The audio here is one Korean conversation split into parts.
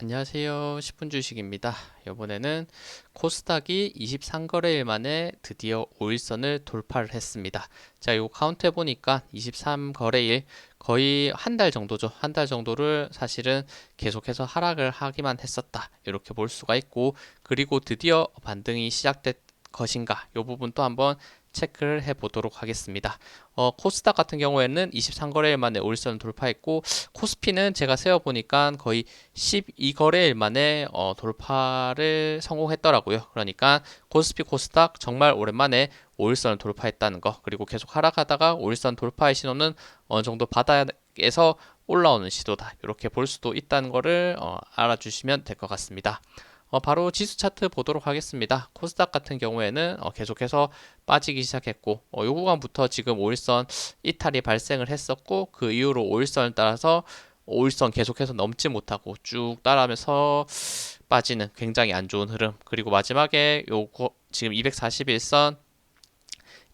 안녕하세요. 10분 주식입니다. 이번에는 코스닥이 23거래일 만에 드디어 5일선을 돌파를 했습니다. 자, 이거 카운트 해보니까 23거래일 거의 한 달 정도죠. 한 달 정도를 사실은 계속해서 하락을 하기만 했었다. 이렇게 볼 수가 있고, 그리고 드디어 반등이 시작된 것인가? 이 부분 또 한번 체크를 해보도록 하겠습니다. 코스닥 같은 경우에는 23거래일 만에 5일선을 돌파했고, 코스피는 제가 세어보니까 거의 12거래일 만에 돌파를 성공했더라고요. 그러니까 코스피 코스닥 정말 오랜만에 5일선을 돌파했다는 거, 그리고 계속 하락하다가 5일선 돌파의 신호는 어느 정도 바닥에서 올라오는 시도다, 이렇게 볼 수도 있다는 거를 알아주시면 될 것 같습니다. 바로 지수 차트 보도록 하겠습니다. 코스닥 같은 경우에는 계속해서 빠지기 시작했고, 요 구간부터 지금 5일선 이탈이 발생을 했었고, 그 이후로 5일선을 따라서 5일선 계속해서 넘지 못하고 쭉 따라하면서 빠지는 굉장히 안 좋은 흐름. 그리고 마지막에 요거 지금 241선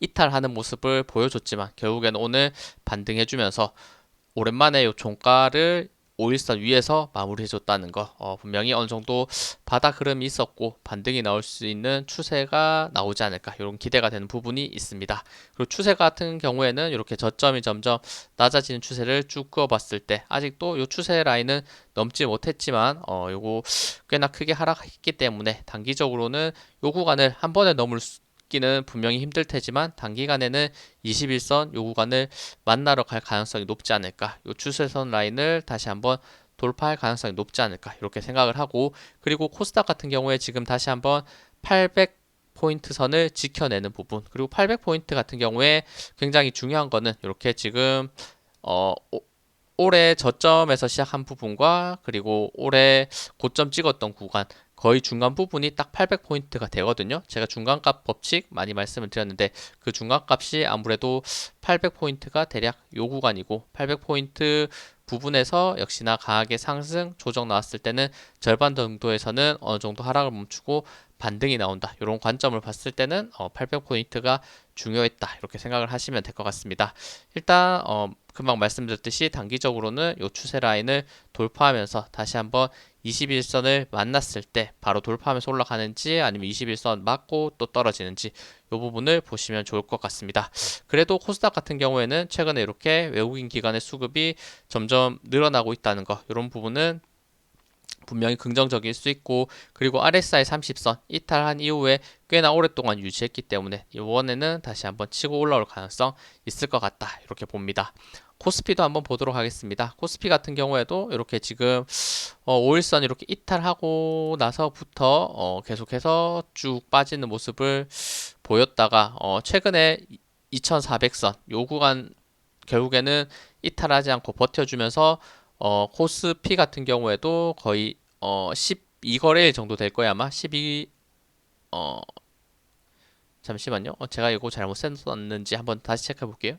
이탈하는 모습을 보여줬지만 결국에는 오늘 반등해주면서 오랜만에 요 종가를 5일선 위에서 마무리해줬다는 거, 분명히 어느 정도 바닥 흐름이 있었고 반등이 나올 수 있는 추세가 나오지 않을까, 이런 기대가 되는 부분이 있습니다. 그리고 추세 같은 경우에는 이렇게 저점이 점점 낮아지는 추세를 쭉 그어봤을 때 아직도 이 추세 라인은 넘지 못했지만 요거 꽤나 크게 하락했기 때문에 단기적으로는 요 구간을 한 번에 넘을 기는 분명히 힘들 테지만 단기간에는 21선 요 구간을 만나러 갈 가능성이 높지 않을까, 요 추세선 라인을 다시 한번 돌파할 가능성이 높지 않을까, 이렇게 생각을 하고, 그리고 코스닥 같은 경우에 지금 다시 한번 800포인트 선을 지켜내는 부분, 그리고 800포인트 같은 경우에 굉장히 중요한 거는 이렇게 지금 어, 올해 저점에서 시작한 부분과 그리고 올해 고점 찍었던 구간 거의 중간 부분이 딱 800포인트가 되거든요. 제가 중간값 법칙 많이 말씀을 드렸는데 그 중간값이 아무래도 800포인트가 대략 요 구간이고, 800포인트 부분에서 역시나 강하게 상승 조정 나왔을 때는 절반 정도에서는 어느 정도 하락을 멈추고 반등이 나온다, 이런 관점을 봤을 때는 800포인트가 중요했다, 이렇게 생각을 하시면 될 것 같습니다. 일단 금방 말씀드렸듯이 단기적으로는 이 추세 라인을 돌파하면서 다시 한번 21선을 만났을 때 바로 돌파하면서 올라가는지 아니면 21선 맞고 또 떨어지는지, 이 부분을 보시면 좋을 것 같습니다. 그래도 코스닥 같은 경우에는 최근에 이렇게 외국인 기관의 수급이 점점 늘어나고 있다는 거, 이런 부분은 분명히 긍정적일 수 있고, 그리고 RSI 30선 이탈한 이후에 꽤나 오랫동안 유지했기 때문에 이번에는 다시 한번 치고 올라올 가능성 있을 것 같다, 이렇게 봅니다. 코스피도 한번 보도록 하겠습니다. 코스피 같은 경우에도 이렇게 지금 5일선 이렇게 이탈하고 나서부터 계속해서 쭉 빠지는 모습을 보였다가 최근에 2400선 요 구간 결국에는 이탈하지 않고 버텨주면서 코스피 같은 경우에도 거의 12거래일 정도 될 거야 아마. 12 어, 잠시만요. 제가 이거 잘못 썼는지 한번 다시 체크해 볼게요.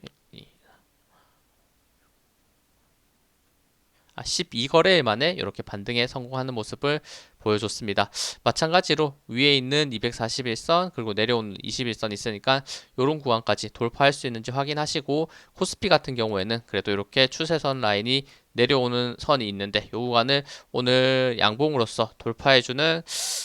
12거래일 만에 이렇게 반등에 성공하는 모습을 보여줬습니다. 마찬가지로 위에 있는 241선 그리고 내려오는 21선 있으니까 이런 구간까지 돌파할 수 있는지 확인하시고, 코스피 같은 경우에는 그래도 이렇게 추세선 라인이 내려오는 선이 있는데 이 구간을 오늘 양봉으로서 돌파해주는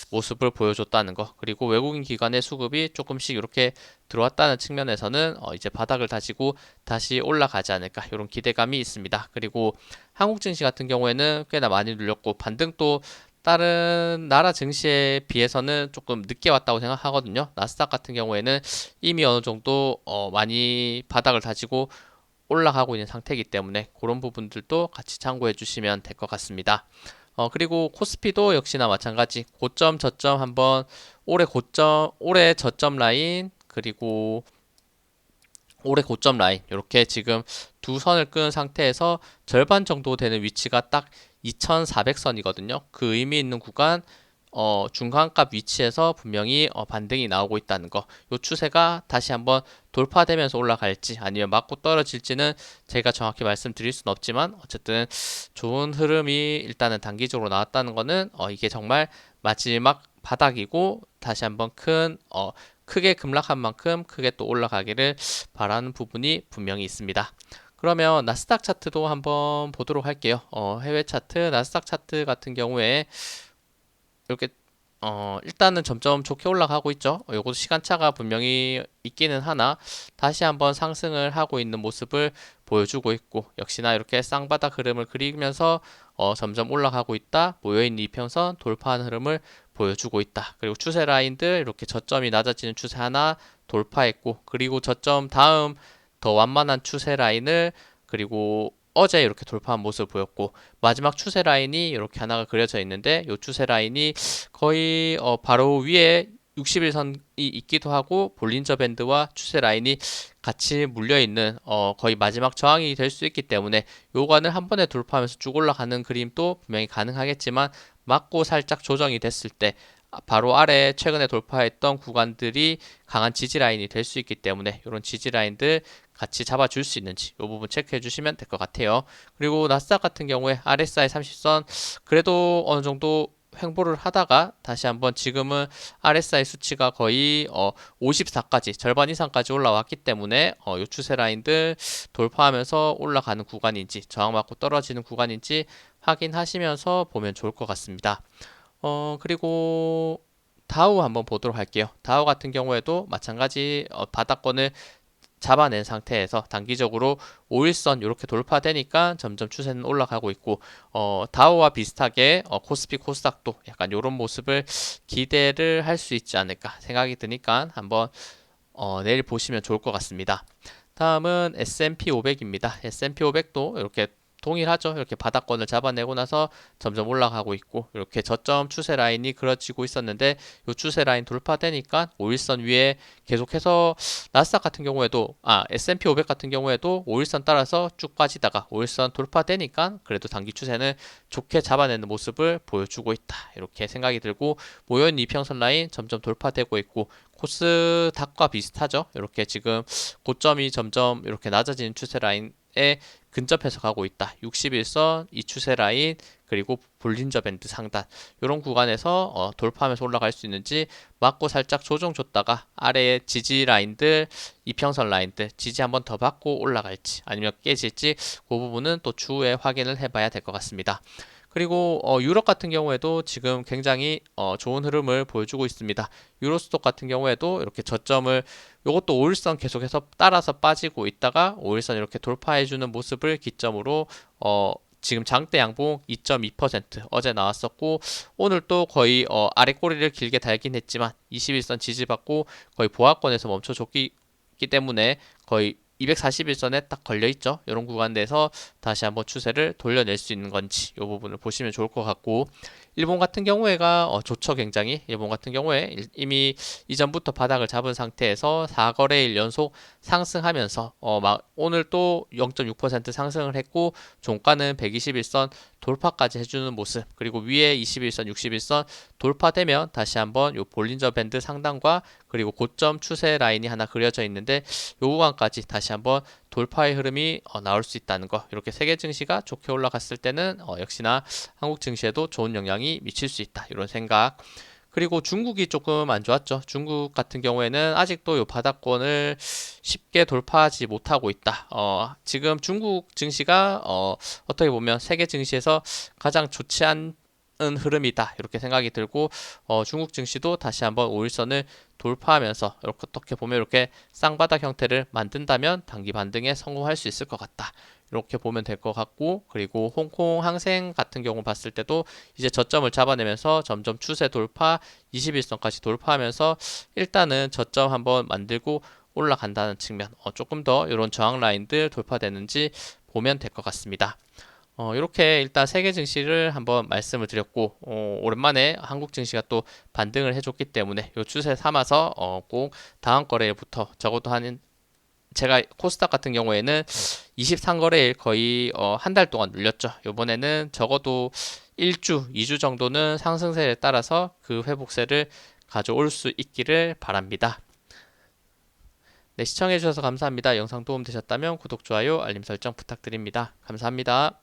모습을 보여줬다는 거, 그리고 외국인 기관의 수급이 조금씩 이렇게 들어왔다는 측면에서는 이제 바닥을 다지고 다시 올라가지 않을까, 이런 기대감이 있습니다. 그리고 한국 증시 같은 경우에는 꽤나 많이 눌렸고 반등도 다른 나라 증시에 비해서는 조금 늦게 왔다고 생각하거든요. 나스닥 같은 경우에는 이미 어느 정도 많이 바닥을 다지고 올라가고 있는 상태이기 때문에 그런 부분들도 같이 참고해 주시면 될 것 같습니다. 그리고 코스피도 역시나 마찬가지 고점 저점 한번, 올해 저점 라인 그리고 올해 고점 라인 이렇게 지금 두 선을 끈 상태에서 절반 정도 되는 위치가 딱 2400선이거든요. 그 의미 있는 구간 중간값 위치에서 분명히 반등이 나오고 있다는 거, 이 추세가 다시 한번 돌파되면서 올라갈지 아니면 맞고 떨어질지는 제가 정확히 말씀드릴 수는 없지만 어쨌든 좋은 흐름이 일단은 단기적으로 나왔다는 거는 이게 정말 마지막 바닥이고 다시 한번 크게 급락한 만큼 크게 또 올라가기를 바라는 부분이 분명히 있습니다. 그러면 나스닥 차트도 한번 보도록 할게요. 해외 차트, 나스닥 차트 같은 경우에 이렇게 일단은 점점 좋게 올라가고 있죠. 요것도 시간차가 분명히 있기는 하나 다시 한번 상승을 하고 있는 모습을 보여주고 있고, 역시나 이렇게 쌍바닥 흐름을 그리면서 점점 올라가고 있다. 모여있는 이평선 돌파하는 흐름을 보여주고 있다. 그리고 추세 라인들 이렇게 저점이 낮아지는 추세 하나 돌파했고, 그리고 저점 다음 더 완만한 추세 라인을, 그리고 어제 이렇게 돌파한 모습을 보였고, 마지막 추세 라인이 이렇게 하나가 그려져 있는데, 이 추세 라인이 거의 바로 위에 61선이 있기도 하고, 볼린저 밴드와 추세 라인이 같이 물려 있는 거의 마지막 저항이 될 수 있기 때문에 요관을 한 번에 돌파하면서 쭉 올라가는 그림도 분명히 가능하겠지만, 맞고 살짝 조정이 됐을 때 바로 아래 최근에 돌파했던 구간들이 강한 지지 라인이 될 수 있기 때문에, 이런 지지 라인들 같이 잡아줄 수 있는지 이 부분 체크해 주시면 될 것 같아요. 그리고 나스닥 같은 경우에 RSI 30선 그래도 어느 정도 횡보를 하다가 다시 한번 지금은 RSI 수치가 거의 54까지 절반 이상까지 올라왔기 때문에 이 추세 라인들 돌파하면서 올라가는 구간인지 저항 맞고 떨어지는 구간인지 확인하시면서 보면 좋을 것 같습니다. 그리고 다우 한번 보도록 할게요. 다우 같은 경우에도 마찬가지 바닥권을 잡아낸 상태에서 단기적으로 5일선 이렇게 돌파되니까 점점 추세는 올라가고 있고, 다우와 비슷하게 코스피 코스닥도 약간 이런 모습을 기대를 할 수 있지 않을까 생각이 드니까 한번 내일 보시면 좋을 것 같습니다. 다음은 S&P 500입니다. S&P 500도 이렇게 동일하죠. 이렇게 바닥권을 잡아내고 나서 점점 올라가고 있고, 이렇게 저점 추세 라인이 그려지고 있었는데 이 추세 라인 돌파되니까 5일선 위에 계속해서 나스닥 같은 경우에도 S&P 500 같은 경우에도 5일선 따라서 쭉 빠지다가 5일선 돌파되니까 그래도 단기 추세는 좋게 잡아내는 모습을 보여주고 있다. 이렇게 생각이 들고, 모여있는 이평선 라인 점점 돌파되고 있고, 코스닥과 비슷하죠. 이렇게 지금 고점이 점점 이렇게 낮아지는 추세 라인에 근접해서 가고 있다. 61선, 이 추세 라인, 그리고 볼린저 밴드 상단 이런 구간에서 돌파하면서 올라갈 수 있는지 맞고 살짝 조정 줬다가 아래에 지지 라인들, 이평선 라인들 지지 한번 더 받고 올라갈지 아니면 깨질지 그 부분은 또 추후에 확인을 해봐야 될 것 같습니다. 그리고 유럽 같은 경우에도 지금 굉장히 좋은 흐름을 보여주고 있습니다. 유로스톡 같은 경우에도 이렇게 저점을, 이것도 5일선 계속해서 따라서 빠지고 있다가 5일선 이렇게 돌파해주는 모습을 기점으로 지금 장대 양봉 2.2% 어제 나왔었고, 오늘 또 거의 아래 꼬리를 길게 달긴 했지만 21선 지지받고 거의 보합권에서 멈춰줬기 때문에 거의 241선에 딱 걸려있죠. 이런 구간 내에서 다시 한번 추세를 돌려낼 수 있는 건지 이 부분을 보시면 좋을 것 같고, 일본 같은 경우에가 좋죠. 굉장히 일본 같은 경우에 이미 이전부터 바닥을 잡은 상태에서 4거래일 연속 상승하면서 오늘 또 0.6% 상승을 했고, 종가는 121선 돌파까지 해주는 모습, 그리고 위에 21선 61선 돌파되면 다시 한번 요 볼린저 밴드 상단과 그리고 고점 추세 라인이 하나 그려져 있는데 요 구간까지 다시 한번 돌파의 흐름이 나올 수 있다는 거, 이렇게 세계 증시가 좋게 올라갔을 때는 역시나 한국 증시에도 좋은 영향이 미칠 수 있다, 이런 생각. 그리고 중국이 조금 안 좋았죠. 중국 같은 경우에는 아직도 요 바닥권을 쉽게 돌파하지 못하고 있다. 지금 중국 증시가 어떻게 보면 세계 증시에서 가장 좋지 않은 흐름이다, 이렇게 생각이 들고, 중국 증시도 다시 한번 5일선을 돌파하면서 이렇게 어떻게 보면 이렇게 쌍바닥 형태를 만든다면 단기 반등에 성공할 수 있을 것 같다, 이렇게 보면 될 것 같고, 그리고 홍콩 항생 같은 경우 봤을 때도 이제 저점을 잡아내면서 점점 추세 돌파 21선까지 돌파하면서 일단은 저점 한번 만들고 올라간다는 측면, 조금 더 이런 저항 라인들 돌파되는지 보면 될 것 같습니다. 이렇게 일단 세계 증시를 한번 말씀을 드렸고, 오랜만에 한국 증시가 또 반등을 해줬기 때문에 이 추세 삼아서 꼭 다음 거래일부터 적어도 한, 제가 코스닥 같은 경우에는 23거래일 거의 한 달 동안 눌렸죠. 이번에는 적어도 1주, 2주 정도는 상승세에 따라서 그 회복세를 가져올 수 있기를 바랍니다. 네, 시청해주셔서 감사합니다. 영상 도움 되셨다면 구독, 좋아요, 알림 설정 부탁드립니다. 감사합니다.